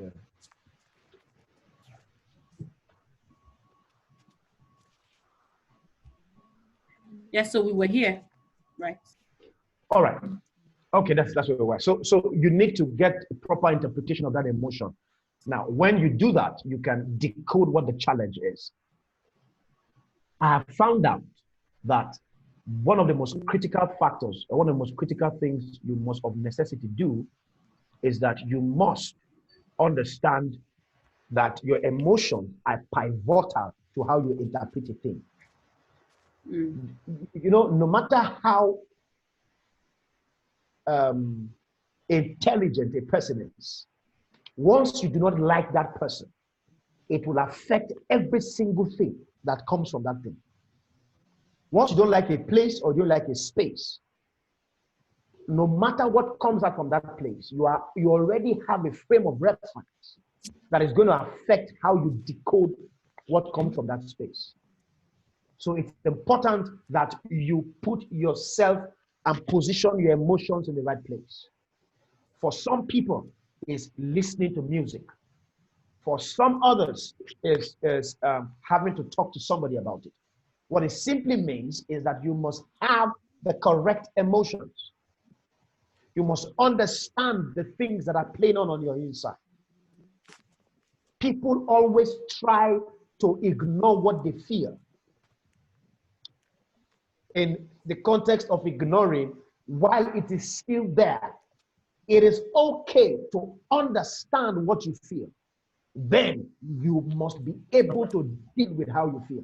Yeah. Yeah, so we were here, right? All right. Okay, that's where we were. So you need to get a proper interpretation of that emotion. Now, when you do that, you can decode what the challenge is. I have found out that one of the most critical factors, or one of the most critical things you must of necessity do is that you must understand that your emotions are pivotal to how you interpret a thing. You know, no matter how intelligent a person is, once you do not like that person, it will affect every single thing that comes from that thing. Once you don't like a place or you don't like a space, no matter what comes out from that place, you already have a frame of reference that is going to affect how you decode what comes from that space. So it's important that you put yourself and position your emotions in the right place. For some people, it's listening to music. For some others, is having to talk to somebody about it. What it simply means is that you must have the correct emotions. You must understand the things that are playing on your inside. People always try to ignore what they feel. In the context of ignoring, while it is still there, it is okay to understand what you feel. Then you must be able to deal with how you feel.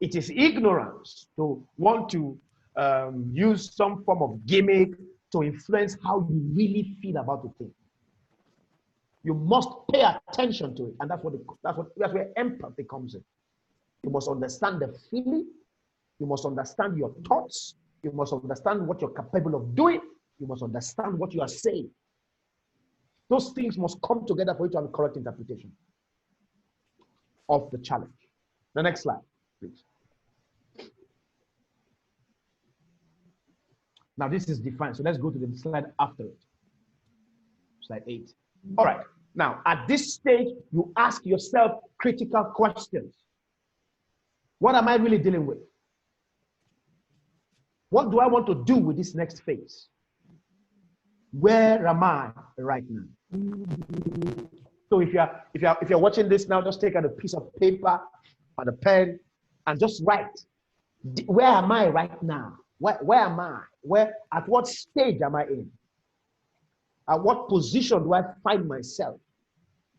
It is ignorance to want to use some form of gimmick to influence how you really feel about the thing. You must pay attention to it, and that's where empathy comes in. You must understand the feeling. You must understand your thoughts. You must understand what you're capable of doing. You must understand what you are saying. Those things must come together for you to have a correct interpretation of the challenge. The next slide, please. Now this is defined, so let's go to the slide after it. Slide 8. All right. Now, at this stage, you ask yourself critical questions. What am I really dealing with? What do I want to do with this next phase? Where am I right now? So if you're watching this now, just take out a piece of paper and a pen and just write. Where am I right now? Where am I? At what stage am I in? At what position do I find myself?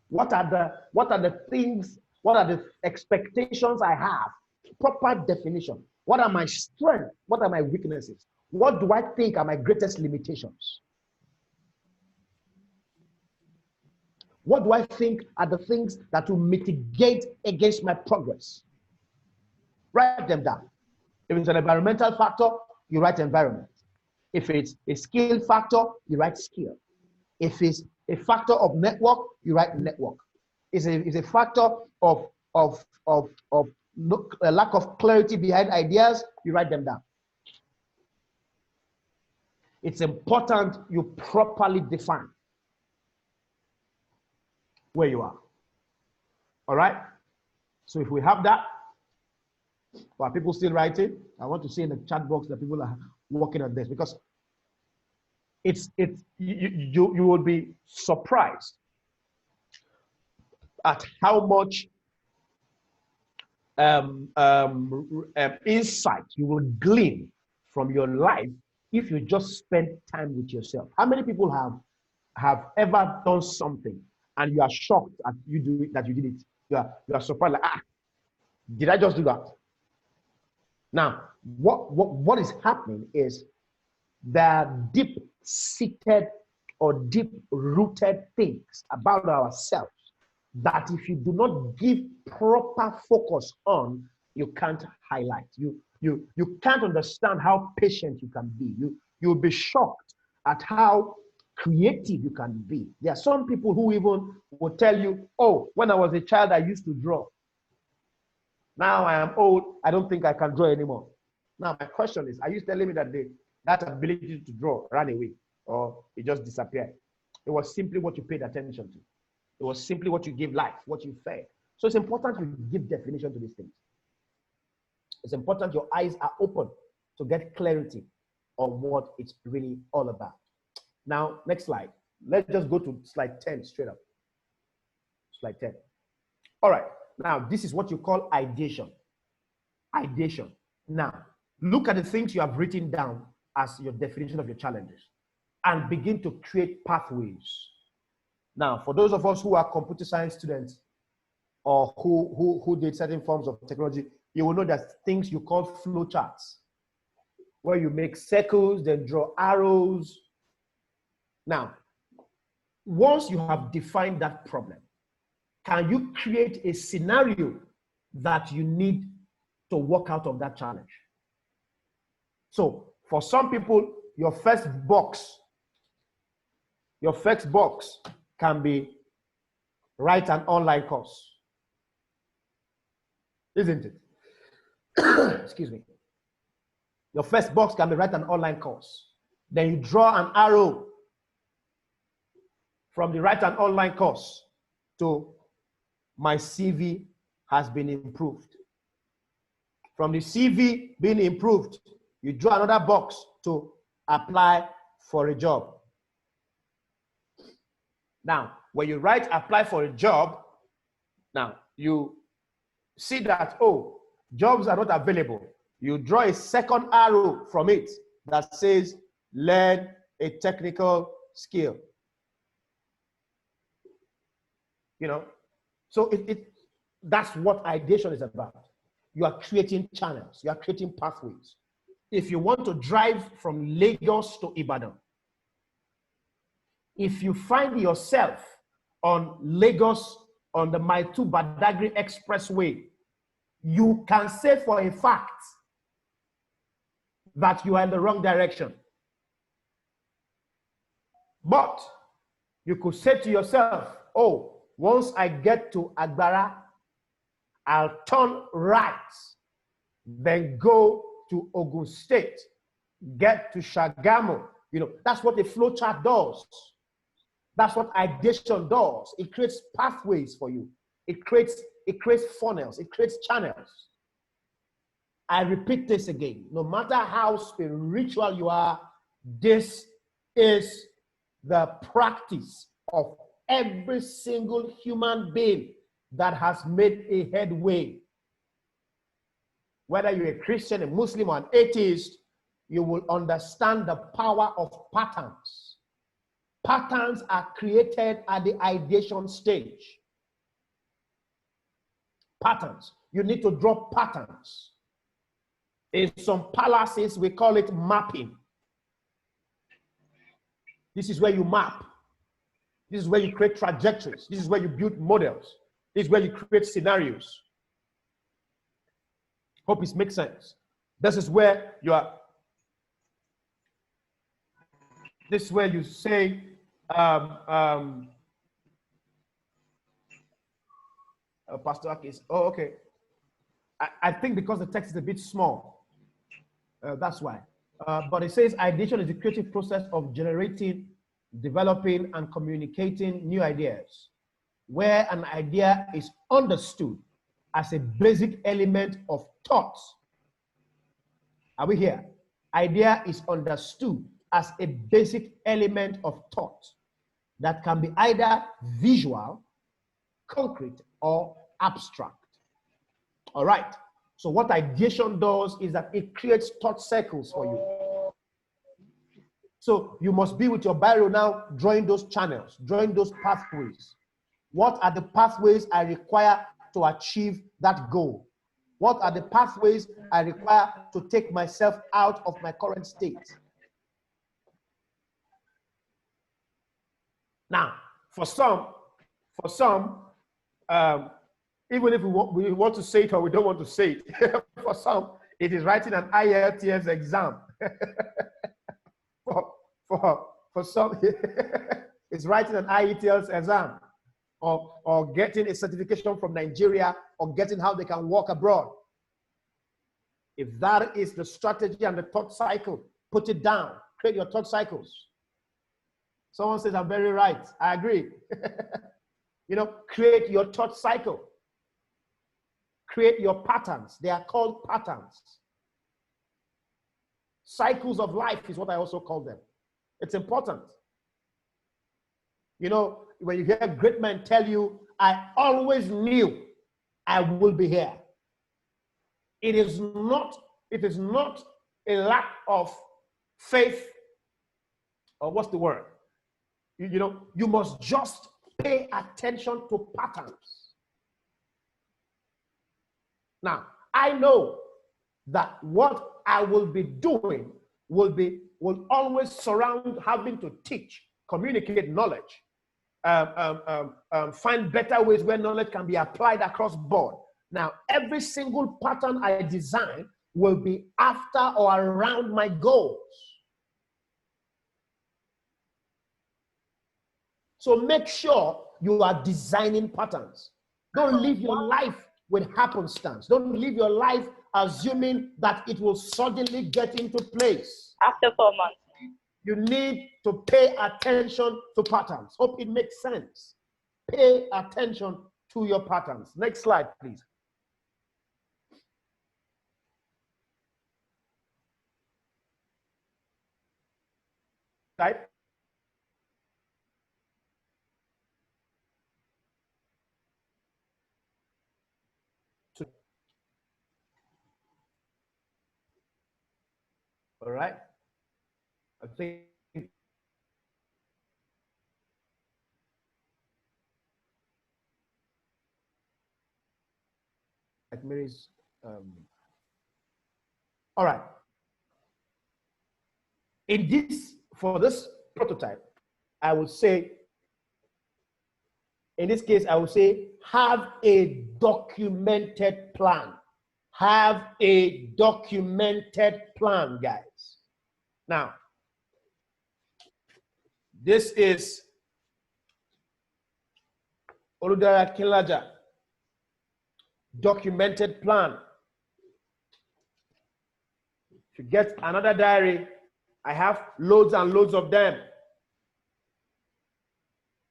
What are the things, what are the expectations I have? Proper definition. What are my strengths? What are my weaknesses? What do I think are my greatest limitations? What do I think are the things that will mitigate against my progress? Write them down. If it's an environmental factor, you write environment. If it's a skill factor, you write skill. If it's a factor of network, you write network. It's a factor of a lack of clarity behind ideas, you write them down. It's important you properly define where you are. All right? So if we have that, are people still writing? I want to see in the chat box that people are working on this, because you will be surprised at how much insight you will glean from your life if you just spend time with yourself. How many people have ever done something and you are shocked at that you did it? You are surprised, like, did I just do that? Now, what is happening is there are deep-seated or deep-rooted things about ourselves that if you do not give proper focus on, you can't highlight. You can't understand how patient you can be. You'll be shocked at how creative you can be. There are some people who even will tell you, oh, when I was a child, I used to draw. Now I am old, I don't think I can draw anymore. Now my question is, are you telling me that that ability to draw ran away or it just disappeared? It was simply what you paid attention to. It was simply what you gave life, what you fed. So it's important you give definition to these things. It's important your eyes are open to get clarity on what it's really all about. Now, next slide. Let's just go to slide 10 straight up. Slide 10. All right. Now, this is what you call ideation. Ideation. Now, look at the things you have written down as your definition of your challenges and begin to create pathways. Now, for those of us who are computer science students or who did certain forms of technology, you will know that things you call flow charts, where you make circles, then draw arrows. Now, once you have defined that problem, can you create a scenario that you need to work out of that challenge? So for some people, your first box can be write an online course, isn't it? Excuse me. Your first box can be write an online course. Then you draw an arrow from the write an online course to my CV has been improved. From the CV being improved, you draw another box to apply for a job. Now, when you write apply for a job, now you see that, oh, jobs are not available. You draw a second arrow from it that says learn a technical skill. You know, so that's what ideation is about. You are creating channels. You are creating pathways. If you want to drive from Lagos to Ibadan, if you find yourself on Lagos on the Maitu Badagry Expressway, you can say for a fact that you are in the wrong direction. But you could say to yourself, oh, once I get to Agbara, I'll turn right, then go to Ogun State, get to Shagamu. You know, that's what a flow chart does. That's what ideation does. It creates pathways for you. It creates funnels. It creates channels. I repeat this again. No matter how spiritual you are, this is the practice of every single human being that has made a headway. Whether you're a Christian, a Muslim, or an atheist, you will understand the power of patterns. Patterns are created at the ideation stage. Patterns. You need to draw patterns. In some palaces, we call it mapping. This is where you map. This is where you create trajectories. This is where you build models. This is where you create scenarios. Hope it makes sense. This is where you are. This is where you say, Pastor Akis. Oh, okay. I think because the text is a bit small, that's why. But it says ideation is the creative process of generating, developing, and communicating new ideas, where an idea is understood as a basic element of thought. Are we here? Idea is understood as a basic element of thought that can be either visual, concrete, or abstract. All right. So what ideation does is that it creates thought circles for you. So you must be with your biro now, drawing those channels, drawing those pathways. What are the pathways I require to achieve that goal? What are the pathways I require to take myself out of my current state? Now, for some, even if we want to say it or we don't want to say it, for some, it is writing an IELTS exam. for some, it's writing an IELTS exam, or getting a certification from Nigeria, or getting how they can work abroad. If that is the strategy and the thought cycle, put it down. Create your thought cycles. Someone says, I'm very right. I agree. You know, create your thought cycle. Create your patterns. They are called patterns. Cycles of life is what I also call them. It's important. You know, when you hear great men tell you, I always knew I will be here. It is not a lack of faith, or what's the word? You know, you must just pay attention to patterns. Now, I know that what I will be doing will always surround having to teach, communicate knowledge, find better ways where knowledge can be applied across board. Now, every single pattern I design will be after or around my goals. So make sure you are designing patterns. Don't live your life with happenstance. Don't live your life assuming that it will suddenly get into place. After 4 months. You need to pay attention to patterns. Hope it makes sense. Pay attention to your patterns. Next slide, please. Right? All right. I think like Mary's. All right. For this prototype, I would say, in this case, I would say, have a documented plan. Have a documented plan, guys. Now, this is Oludara Kinlaja. Documented plan. If you get another diary, I have loads and loads of them.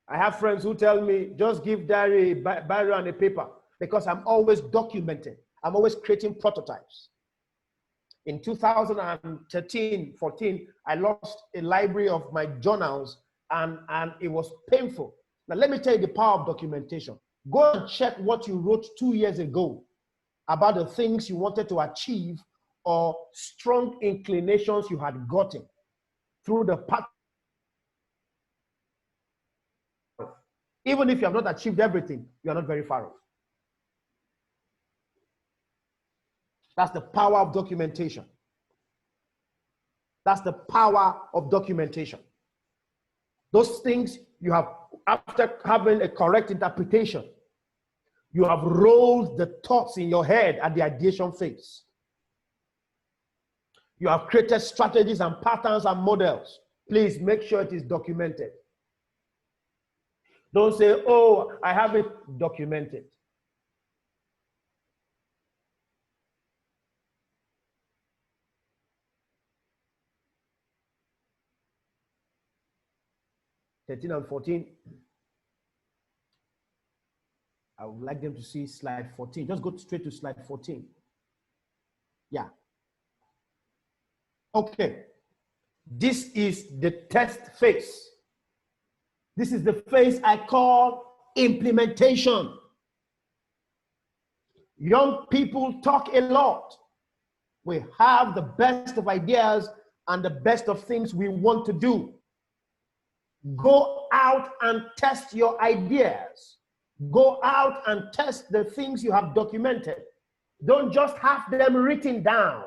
I have friends who tell me, just give diary, biro and a paper, because I'm always documenting. I'm always creating prototypes. In 2013, 14, I lost a library of my journals, and it was painful. Now, let me tell you the power of documentation. Go and check what you wrote 2 years ago about the things you wanted to achieve or strong inclinations you had gotten through the path. Even if you have not achieved everything, you are not very far off. That's the power of documentation. That's the power of documentation. Those things you have, after having a correct interpretation, you have rolled the thoughts in your head at the ideation phase. You have created strategies and patterns and models. Please make sure it is documented. Don't say, oh, I have it documented. (13 and 14). I would like them to see slide 14. Just go straight to slide 14. Yeah. Okay. This is the test phase. This is the phase I call implementation. Young people talk a lot. We have the best of ideas and the best of things we want to do. Go out and test your ideas. Go out and test the things you have documented. Don't just have them written down.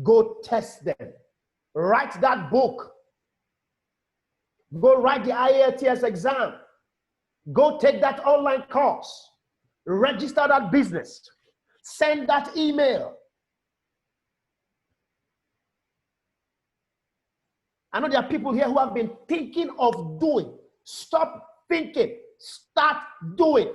Go test them. Write that book. Go write the IELTS exam. Go take that online course. Register that business. Send that email. I know there are people here who have been thinking of doing. Stop thinking. Start doing.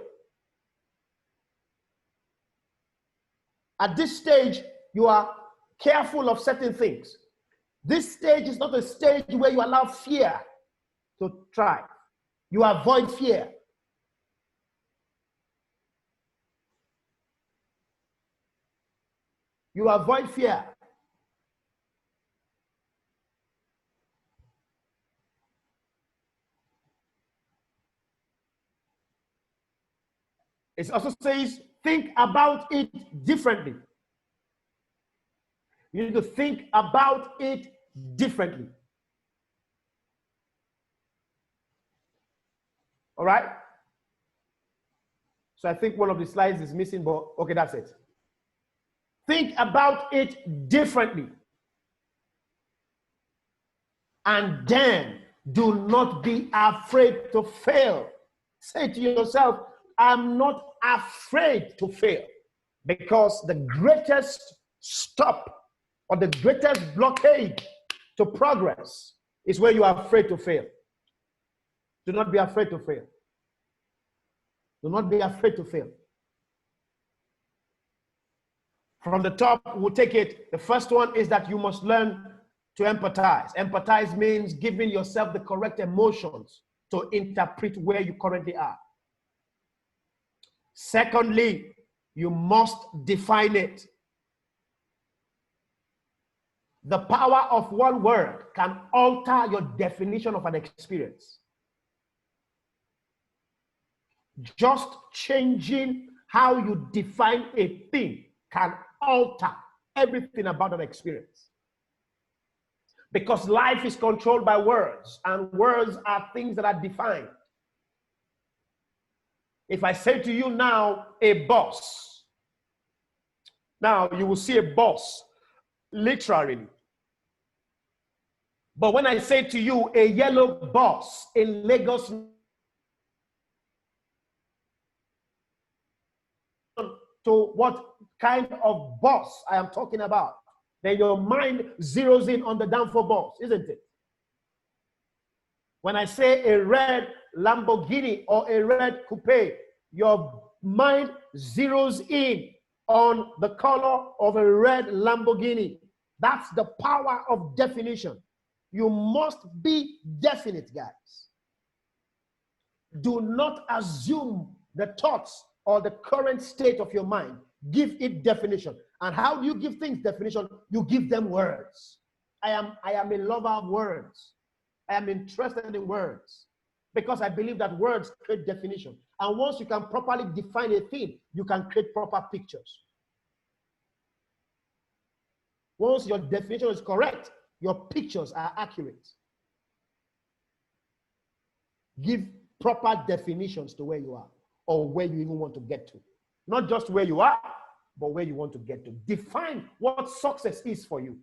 At this stage, you are careful of certain things. This stage is not a stage where you allow fear to thrive. You avoid fear. You avoid fear. It also says, think about it differently. You need to think about it differently. All right? So I think one of the slides is missing, but okay, that's it. Think about it differently. And then do not be afraid to fail. Say to yourself, I'm not afraid to fail, because the greatest stop or the greatest blockade to progress is where you are afraid to fail. Do not be afraid to fail. Do not be afraid to fail. From the top, we'll take it. The first one is that you must learn to empathize. Empathize means giving yourself the correct emotions to interpret where you currently are. Secondly, you must define it. The power of one word can alter your definition of an experience. Just changing how you define a thing can alter everything about an experience. Because life is controlled by words, and words are things that are defined. If I say to you now, a bus, now you will see a bus, literally. But when I say to you, a yellow bus in Lagos, to what kind of bus I am talking about, then your mind zeroes in on the downfall bus, isn't it? When I say a red Lamborghini or a red coupe, your mind zeroes in on the color of a red Lamborghini. That's the power of definition. You must be definite, guys. Do not assume the thoughts or the current state of your mind. Give it definition. And how do you give things definition? You give them words. I am a lover of words. I am interested in words because I believe that words create definition. And once you can properly define a thing, you can create proper pictures. Once your definition is correct, your pictures are accurate. Give proper definitions to where you are or where you even want to get to. Not just where you are, but where you want to get to. Define what success is for you.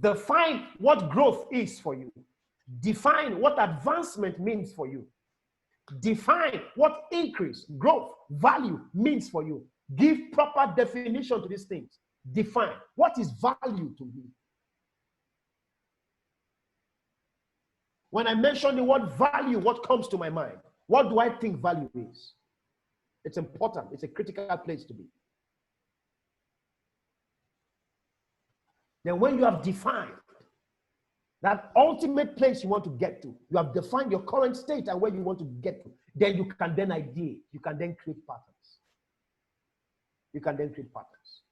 Define what growth is for you. Define what advancement means for you. Define what increase, growth, value means for you. Give proper definition to these things. Define what is value to you. When I mention the word value, what comes to my mind? What do I think value is? It's important. It's a critical place to be. Then when you have defined that ultimate place you want to get to, you have defined your current state and where you want to get to, then you can then ideate. You can then create patterns. You can then create patterns.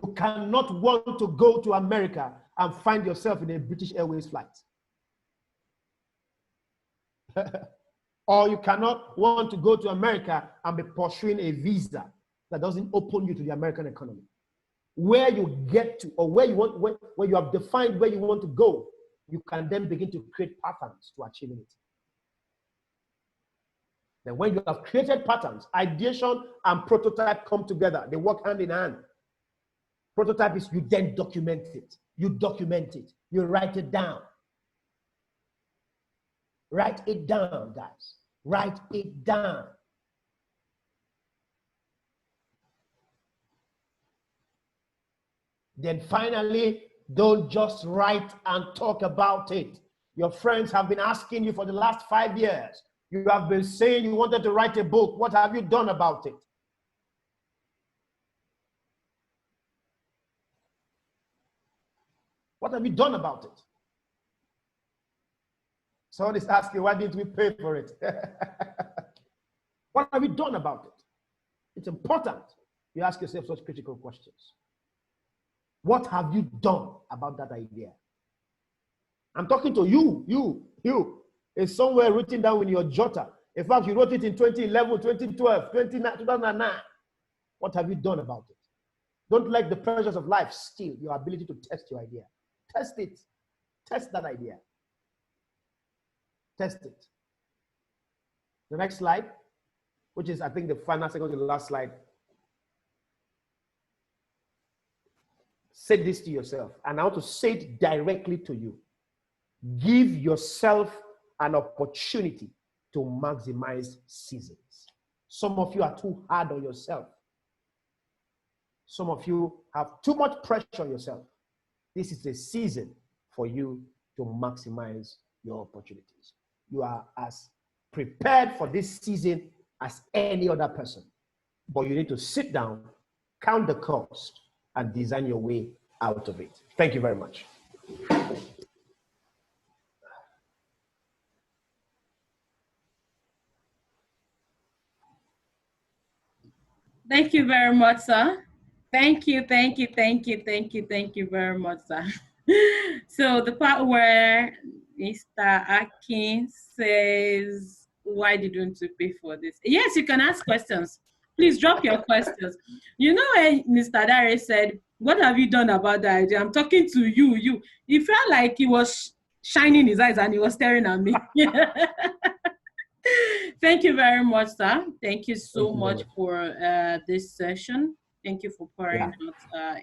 You cannot want to go to America and find yourself in a British Airways flight. Or you cannot want to go to America and be pursuing a visa that doesn't open you to the American economy. Where you get to, or where you want, where you have defined where you want to go, you can then begin to create patterns to achieving it. Then when you have created patterns, ideation and prototype come together. They work hand in hand. Prototype is you then document it. You document it. You write it down. Write it down, guys. Write it down. Then finally, don't just write and talk about it. Your friends have been asking you for the last 5 years. You have been saying you wanted to write a book. What have you done about it? What What have you done about it? Someone is asking, why didn't we pay for it? What have you done about it? It's important you ask yourself such critical questions. What have you done about that idea? I'm talking to you. It's somewhere written down in your jotter. In fact, you wrote it in 2011, 2012, 2009. What have you done about it? Don't let the pressures of life steal your ability to test your idea. Test it. Test that idea. Test it. The next slide, which is, I think, the final, second to the last slide. Say this to yourself, and I want to say it directly to you. Give yourself an opportunity to maximize seasons. Some of you are too hard on yourself. Some of you have too much pressure on yourself. This is a season for you to maximize your opportunities. You are as prepared for this season as any other person. But you need to sit down, count the cost, and design your way out of it. Thank you very much. Thank you very much, sir. Thank you very much, sir. So the part where Mr. Akin says, why didn't you pay for this? Yes, you can ask questions. Please drop your questions. You know when Mr. Dare said, what have you done about that idea? I'm talking to you. He felt like he was shining his eyes and he was staring at me. Thank you very much, sir. Thank you so much for this session. Thank you for pouring out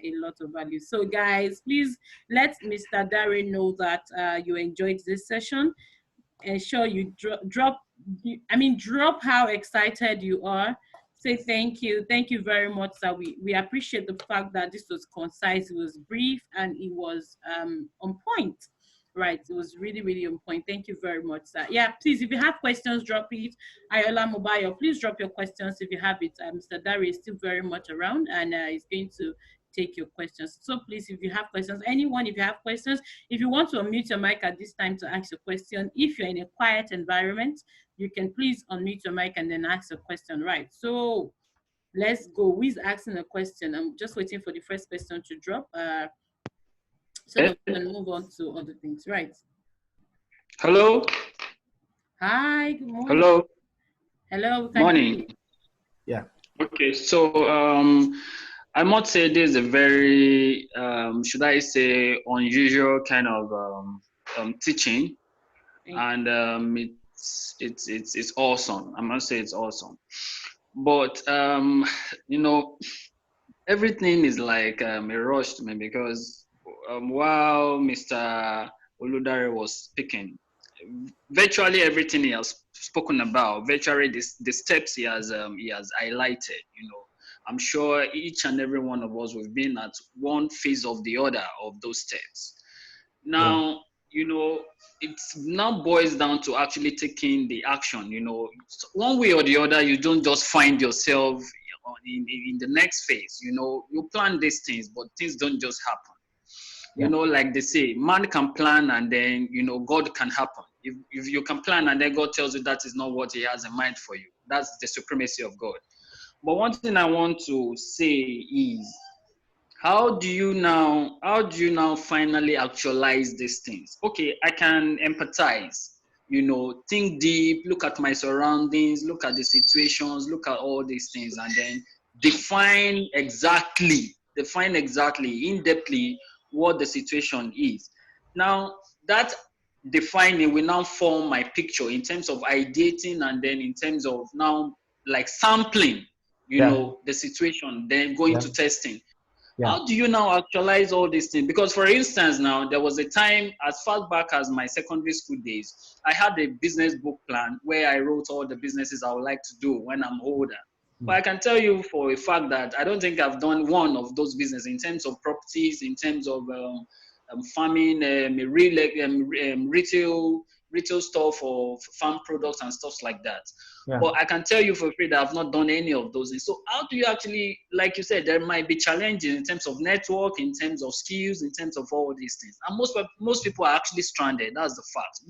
a lot of value. So guys, please let Mr. Dare know that you enjoyed this session. Ensure you drop how excited you are. Say thank you. Thank you very much, sir. We appreciate the fact that this was concise, it was brief, and it was on point. Right, it was really, really on point. Thank you very much, sir. Yeah, please, if you have questions, drop it. Ayola Mobayo, please drop your questions if you have it. Mr. Dari is still very much around and is going to take your questions. So please, if you have questions, anyone, if you have questions, if you want to unmute your mic at this time to ask a question, if you're in a quiet environment, you can please unmute your mic and then ask a question, right? So let's go. Who is asking a question? I'm just waiting for the first question to drop. So that we can move on to other things, right? Hello. Hi, good morning. Hello. Hello. Morning. Yeah. Okay, so I must say this is a very, should I say, unusual kind of teaching, and it's awesome. I must say it's awesome. But you know, everything is like a rush to me because while Mr. Oludare was speaking, virtually everything he has spoken about, virtually the steps he has highlighted, you know, I'm sure each and every one of us have been at one phase of the other of those steps. Now, you know, it now boils down to actually taking the action, you know, one way or the other. You don't just find yourself in the next phase, you know, you plan these things, but things don't just happen. You know, like they say, man can plan and then, you know, God can happen. If you can plan and then God tells you that is not what he has in mind for you, that's the supremacy of God. But one thing I want to say is, how do you now finally actualize these things? Okay, I can empathize, you know, think deep, look at my surroundings, look at the situations, look at all these things, and then define exactly, in-depthly what the situation is. Now, that defining will now form my picture in terms of ideating, and then in terms of now like sampling, you know, the situation, then going to testing. How do you now actualize all these things? Because for instance, now there was a time as far back as my secondary school days, I had a business book plan where I wrote all the businesses I would like to do when I'm older. But I can tell you for a fact that I don't think I've done one of those businesses in terms of properties, in terms of farming, retail, retail store for farm products and stuff like that. Yeah. But I can tell you for free that I've not done any of those things. So how do you actually, like you said, there might be challenges in terms of network, in terms of skills, in terms of all these things. And most people are actually stranded. That's the fact.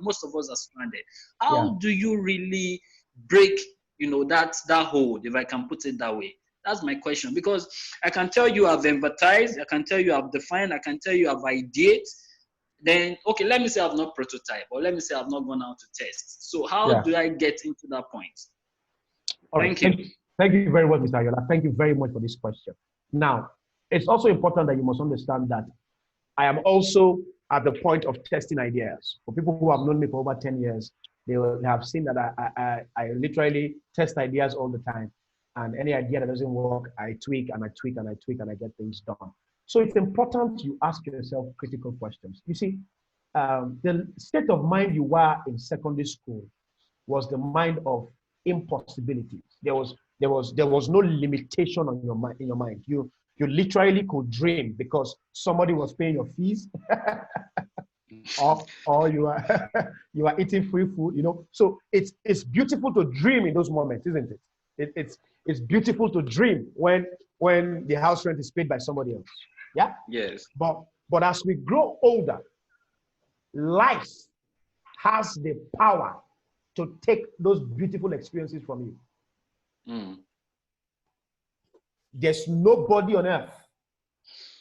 Most of us are stranded. How do you really break, that hold, if I can put it that way? That's my question, because I can tell you I've advertised, I can tell you I've defined, I can tell you I've ideated. Then, okay, let me say I've not prototyped, or let me say I've not gone out to test. So how do I get into that point? Thank you. Thank you very much, Mr. Ayola. Thank you very much for this question. Now, it's also important that you must understand that I am also at the point of testing ideas. For people who have known me for over 10 years, they will have seen that I literally test ideas all the time. And any idea that doesn't work, I tweak and I tweak and I tweak and I get things done. So it's important you ask yourself critical questions. You see, the state of mind you were in secondary school was the mind of impossibilities. There was no limitation on your mind, in your mind. You literally could dream because somebody was paying your fees, or you are eating free food. So it's beautiful to dream in those moments, isn't it? It's beautiful to dream when the house rent is paid by somebody else. Yeah? Yes. But as we grow older, life has the power to take those beautiful experiences from you. There's nobody on earth.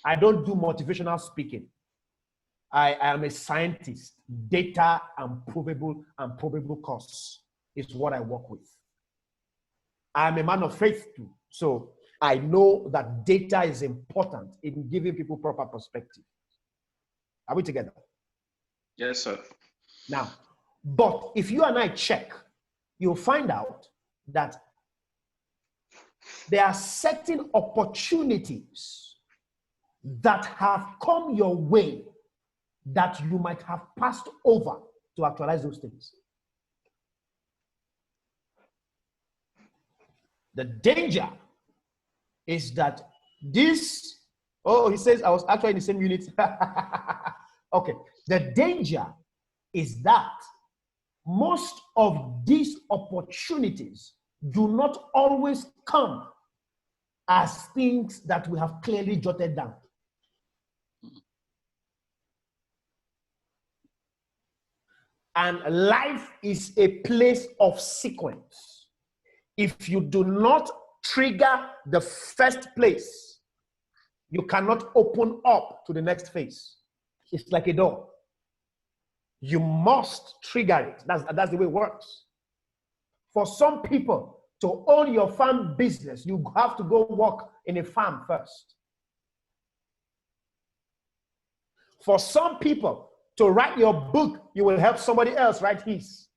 I don't do motivational speaking. I am a scientist. Data and probable cause is what I work with. I'm a man of faith too. So I know that data is important in giving people proper perspective. Are we together? Yes, sir. Now, but if you and I check, you'll find out that there are certain opportunities that have come your way that you might have passed over to actualize those things. The danger is that this, he says I was actually in the same unit. Okay. The danger is that most of these opportunities do not always come as things that we have clearly jotted down. And life is a place of sequence. If you do not trigger the first place, you cannot open up to the next phase. It's like a door. You must trigger it. That's the way it works. For some people, to own your farm business, you have to go work in a farm first. For some people, to write your book, you will help somebody else write his.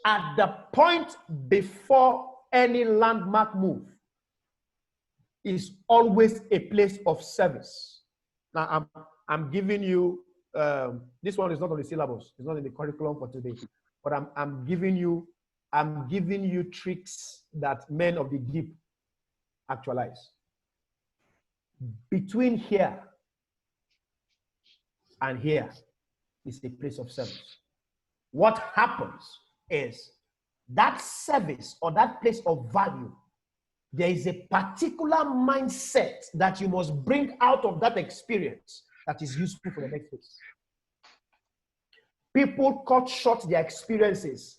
At the point before any landmark move is always a place of service. Now, I'm giving you, this one is not on the syllabus. It's not in the curriculum for today. But I'm giving you tricks that men of the deep actualize. Between here and here is a place of service. What happens is that service or that place of value, there is a particular mindset that you must bring out of that experience that is useful for the next phase. People cut short their experiences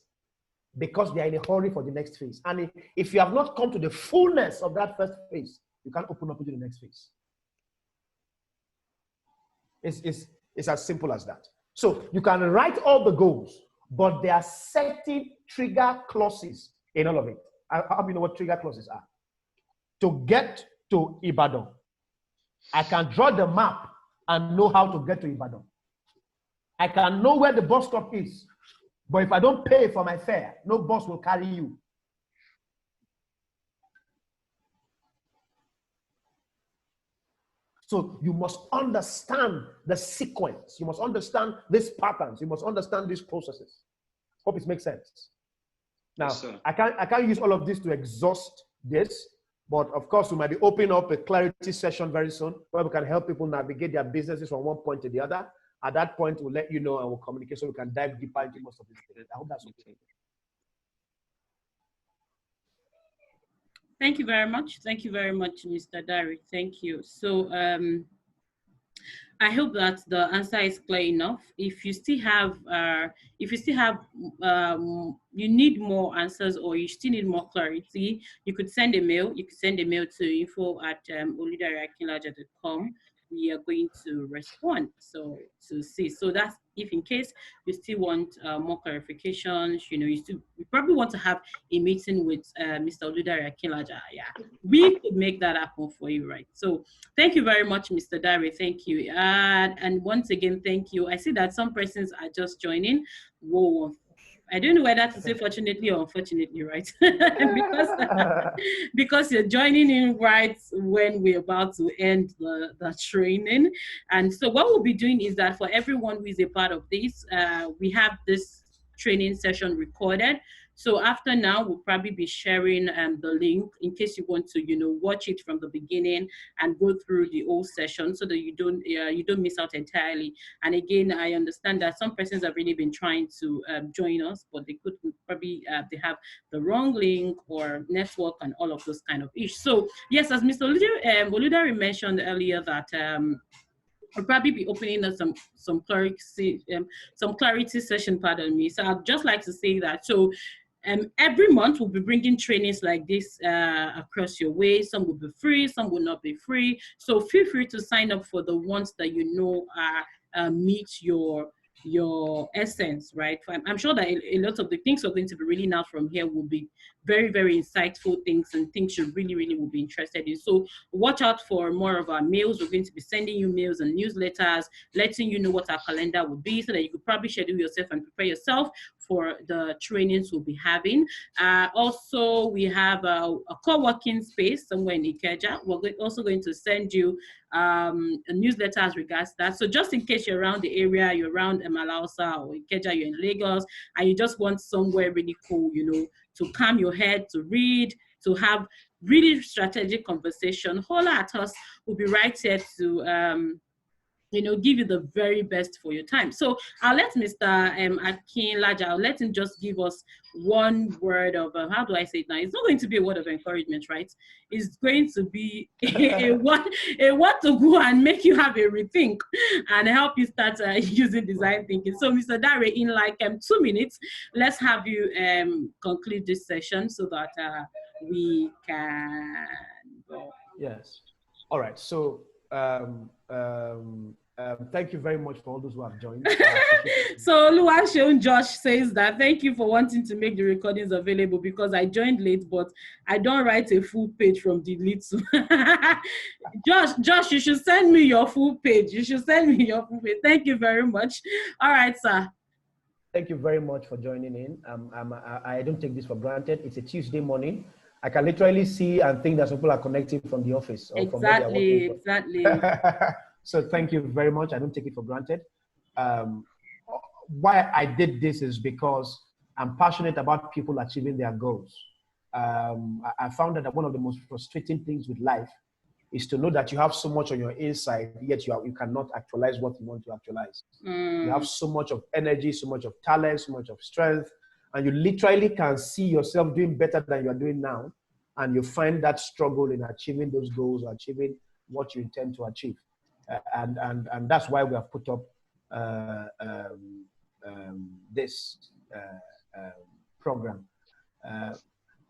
because they are in a hurry for the next phase. And if you have not come to the fullness of that first phase, you can't open up into the next phase. It's as simple as that. So you can write all the goals, but there are certain trigger clauses in all of it. I hope you know what trigger clauses are. To get to Ibadan, I can draw the map and know how to get to Ibadan. I can know where the bus stop is, but if I don't pay for my fare, no bus will carry you. So you must understand the sequence. You must understand these patterns. You must understand these processes. Hope it makes sense. Now, yes, I can't use all of this to exhaust this, But of course, we might be opening up a clarity session very soon where we can help people navigate their businesses from one point to the other. At that point, we'll let you know and we'll communicate so we can dive deeper into most of these things. I hope that's okay. Thank you very much. Thank you very much, Mr. Dari. Thank you. So I hope that the answer is clear enough. If you still have, you need more answers or you still need more clarity, you could send a mail. You could send a mail to info@oludariakinlaja.com. We are going to respond. So to see. So that's if in case you still want more clarifications, you probably want to have a meeting with Mr. Oludari Akinlaja. Yeah, we could make that happen for you, right? So thank you very much, Mr. Dari. Thank you. And once again, thank you. I see that some persons are just joining. Whoa. I don't know whether to say fortunately or unfortunately, right? because you're joining in right when we're about to end the training. And so what we'll be doing is that for everyone who is a part of this, we have this training session recorded. So after now, we'll probably be sharing the link in case you want to, watch it from the beginning and go through the whole session so that you don't miss out entirely. And again, I understand that some persons have really been trying to join us, but they could probably they have the wrong link or network and all of those kind of issues. So yes, as Mr. Oludari mentioned earlier that I'll probably be opening up some clarity session, pardon me. So I'd just like to say that. So every month we'll be bringing trainings like this across your way. Some will be free, some will not be free. So feel free to sign up for the ones that meet your essence, right? I'm sure that a lot of the things we're going to be reading out from here will be very, very insightful things and things you really, really will be interested in. So watch out for more of our mails. We're going to be sending you mails and newsletters, letting you know what our calendar will be so that you could probably schedule yourself and prepare yourself for the trainings we'll be having. Also, we have a co-working space somewhere in Ikeja. We're also going to send you a newsletter as regards that. So just in case you're around the area, you're around Emalausa or Ikeja, you're in Lagos, and you just want somewhere really cool, to calm your head, to read, to have really strategic conversation, holla at us. We'll be right here to give you the very best for your time. So I'll let Mr. Akinlaja, I'll let him just give us one word of, how do I say it now? It's not going to be a word of encouragement, right? It's going to be a word to go and make you have a rethink and help you start using design thinking. So Mr. Dare, in like 2 minutes, let's have you conclude this session so that we can go. Yes. All right. So thank you very much for all those who have joined. So Luasheun Josh says that thank you for wanting to make the recordings available because I joined late, but I don't write a full page from the lead. Josh, you should send me your full page. Thank you very much. All right, sir. Thank you very much for joining in. I don't take this for granted. It's a Tuesday morning. I can literally see and think that some people are connecting from the office. Or exactly. So thank you very much. I don't take it for granted. Why I did this is because I'm passionate about people achieving their goals. I found that one of the most frustrating things with life is to know that you have so much on your inside, yet you cannot actualize what you want to actualize. You have so much of energy, so much of talent, so much of strength, and you literally can see yourself doing better than you're doing now, and you find that struggle in achieving those goals or achieving what you intend to achieve. And that's why we have put up this program.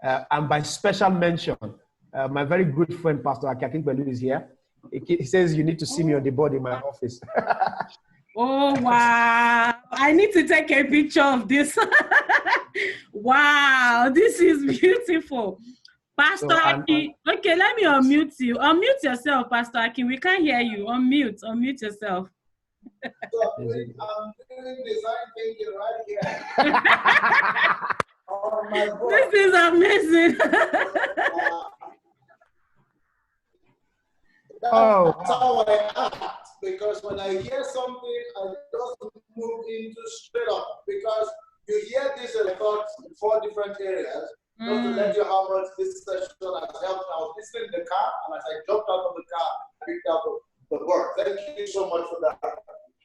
And by special mention, my very good friend, Pastor Aki Akinpelu, is here. He says you need to see me on the board in my office. Oh, wow. I need to take a picture of this. Wow, this is beautiful. Pastor Aki, okay, let me unmute you. Unmute yourself, Pastor Aki. We can't hear you. Unmute yourself. So, I'm doing design thinking right here. Oh, my God. This is amazing. That's how I act, because when I hear something, I just move into straight up, because you hear this thoughts in 4 different areas. Not to let you how much this session has helped out. This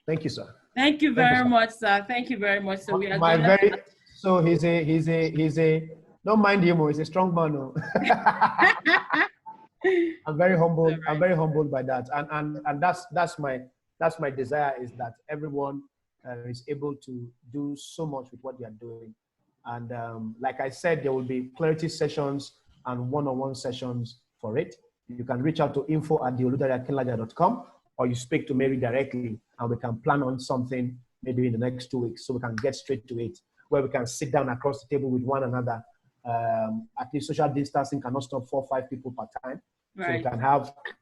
Thank you, sir. Thank you very much, sir. Thank you very much. So we are So he's a don't mind him, he's a strong man. No. I'm very humbled. Right. I'm very humbled by that, and that's my desire, is that everyone is able to do so much with what they are doing. And like I said, there will be clarity sessions and one-on-one sessions for it. You can reach out to info@theoludariakinlaja.com, or you speak to Mary directly, and we can plan on something maybe in the next 2 weeks, so we can get straight to it, where we can sit down across the table with one another. At least social distancing cannot stop 4 or 5 people per time. Right. So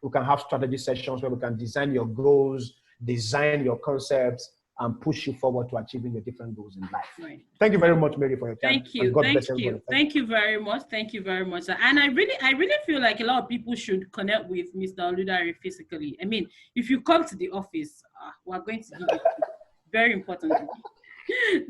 we can have strategy sessions where we can design your goals, design your concepts, and push you forward to achieving your different goals in life. Right. Thank you very much, Mary, for your time. Thank you. Thank you very much. Thank you very much. And I really feel like a lot of people should connect with Mr. Oludare physically. I mean, if you come to the office, we're going to give it very important.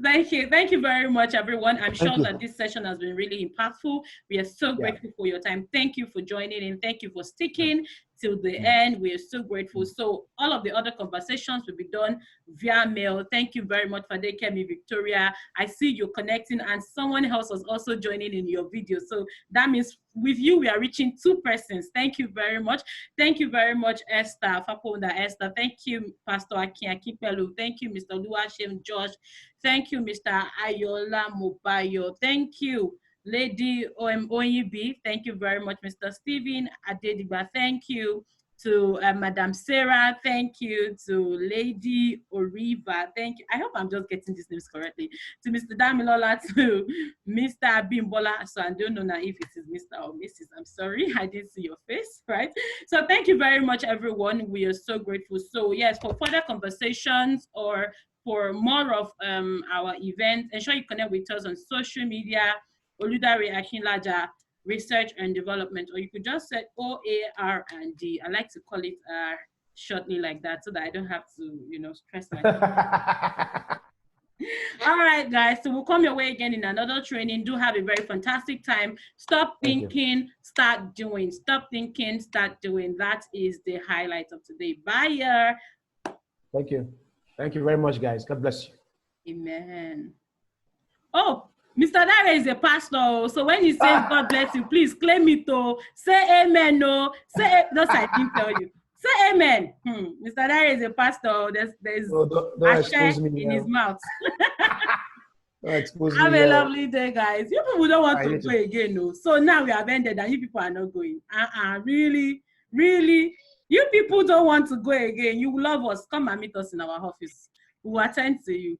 Thank you very much, everyone. I'm sure that this session has been really impactful. We are so grateful for your time. Thank you for joining in. Thank you for sticking till the end. We are so grateful. So all of the other conversations will be done via mail. Thank you very much, Fadekemi Victoria. I see you connecting, and someone else was also joining in your video. So that means with you, we are reaching 2 persons. Thank you very much. Thank you very much, Esther, Faponda Esther. Thank you, Pastor Akin Akipelu. Thank you, Mr. Luashem George. Thank you, Mr. Ayola Mobayo. Thank you, Lady Oyibi. Thank you very much, Mr. Stephen Adediba. Thank you to Madam Sarah. Thank you to Lady Oriva. Thank you. I hope I'm just getting these names correctly. To Mr. Damilola, to Mr. Bimbola. So I don't know now if it is Mr. or Mrs. I'm sorry, I didn't see your face, right? So thank you very much, everyone. We are so grateful. So yes, for further conversations or for more of our events, ensure you connect with us on social media, Oludare Akinlaja Research and Development, or you could just say OAR&D. I like to call it shortly like that, so that I don't have to, stress myself. All right, guys. So we'll come your way again in another training. Do have a very fantastic time. Stop thinking, start doing. Stop thinking, start doing. That is the highlight of today. Bye. Thank you. Thank you very much, guys. God bless you. Amen. Oh, Mr. Dare is a pastor. So when he says God bless you, please claim it. Say amen. No, say those I didn't tell you. Say amen. Mr. Dare is a pastor. There's a share in his mouth. Have a lovely day, guys. You people don't want to go again, no. So now we have ended and you people are not going. Really? You people don't want to go again. You love us. Come and meet us in our office. We'll attend to you.